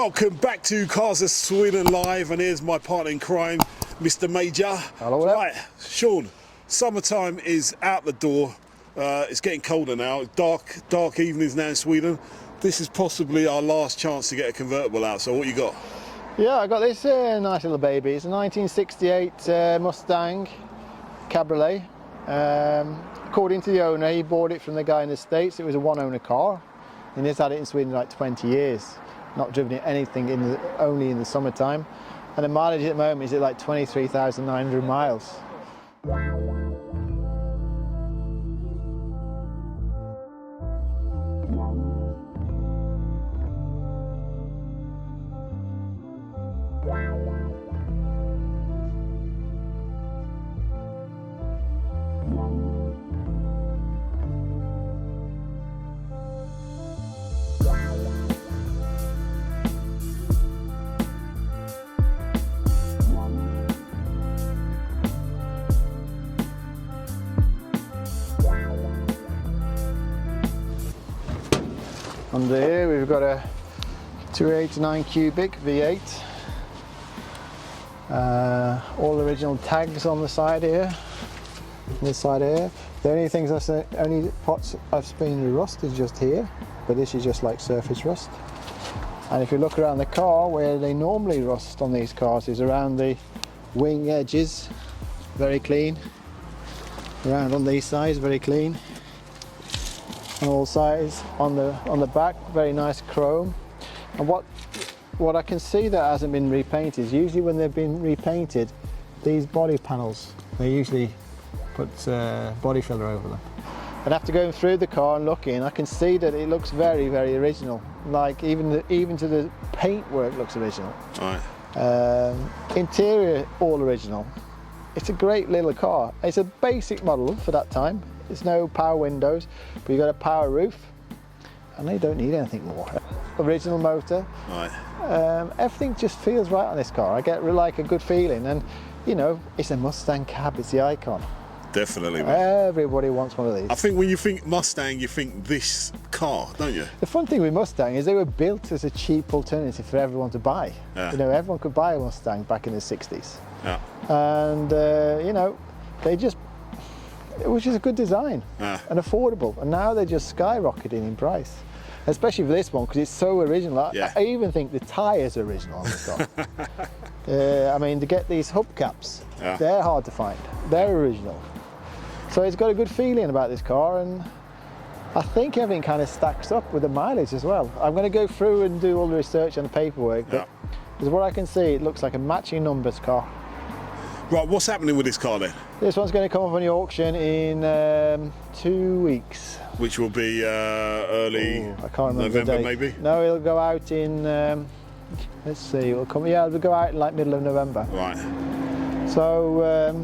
Welcome back to Cars of Sweden Live, and here's my partner in crime, Mr. Major. Hello there. Right, Sean, summertime is out the door. It's getting colder now. Dark evenings now in Sweden. This is possibly our last chance to get a convertible out. So what you got? Yeah, I got this nice little baby. It's a 1968 Mustang Cabriolet. According to the owner, he bought it from the guy in the States. It was a one-owner car, and he's had it in Sweden like 20 years. Not driven it anything only in the summertime. And the mileage at the moment is at like 23,900 miles. Under here we've got a 289 cubic V8. All original tags on the side here. This side here. The only spots I've seen the rust is just here, but this is just like surface rust. And if you look around the car, where they normally rust on these cars is around the wing edges, very clean. Around on these sides, very clean. On all sides, on the back, very nice chrome. And what I can see that hasn't been repainted is usually when they've been repainted, these body panels, they usually put body filler over them. And after going through the car and looking, I can see that it looks very, very original. Like even to the paintwork looks original. Right. Interior, all original. It's a great little car. It's a basic model for that time. There's no power windows, but you've got a power roof, and they don't need anything more. Original motor. Right. Everything just feels right on this car. I get like a good feeling, and you know, it's a Mustang Cab. It's the icon. Definitely, man. Everybody wants one of these. I think when you think Mustang, you think this car, don't you? The fun thing with Mustang is they were built as a cheap alternative for everyone to buy. Yeah. You know, everyone could buy a Mustang back in the 60s. Yeah. And you know, it was just a good design and affordable, and now they're just skyrocketing in price, especially for this one because it's so original. I even think the tyres are original on this car. I mean, to get these hubcaps, they're hard to find. They're original. So it's got a good feeling about this car, and I think everything kind of stacks up with the mileage as well. I'm going to go through and do all the research on the paperwork, but as what I can see, it looks like a matching numbers car. Right, what's happening with this car then? This one's going to come up on the auction in 2 weeks. Which will be early I can't remember November, the date. maybe? No, it'll go out in, let's see, it'll go out in like middle of November. Right. So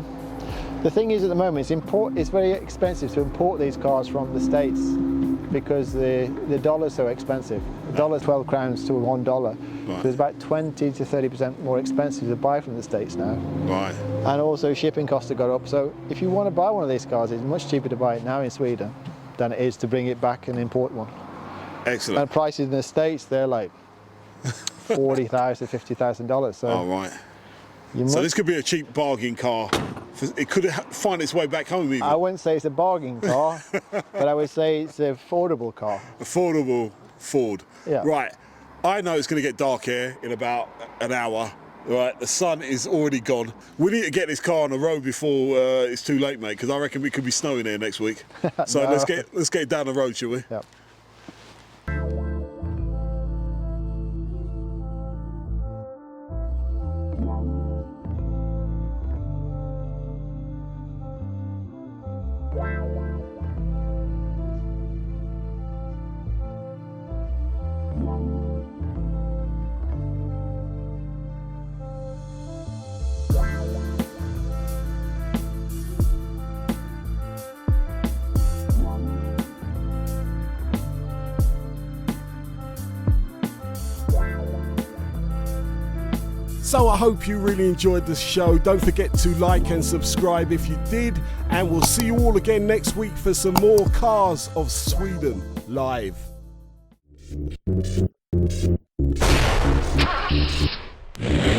the thing is at the moment, it's very expensive to import these cars from the States because the dollar's so expensive. The dollar's 12 crowns to $1. Right. So it's about 20 to 30% more expensive to buy from the States now. Right. And also shipping costs have gone up. So if you want to buy one of these cars, it's much cheaper to buy it now in Sweden than it is to bring it back and import one. Excellent. And prices in the States, they're like $40,000, $50,000. So oh, right. So this could be a cheap bargain car. It could find its way back home even. I wouldn't say it's a bargain car, but I would say it's an affordable car. Affordable Ford. Yeah. Right. I know it's going to get dark here in about an hour. Right. The sun is already gone. We need to get this car on the road before it's too late, mate, because I reckon we could be snowing here next week. So No. let's get down the road, shall we? Yep. So I hope you really enjoyed the show. Don't forget to like and subscribe if you did. And we'll see you all again next week for some more Cars of Sweden live. Yeah.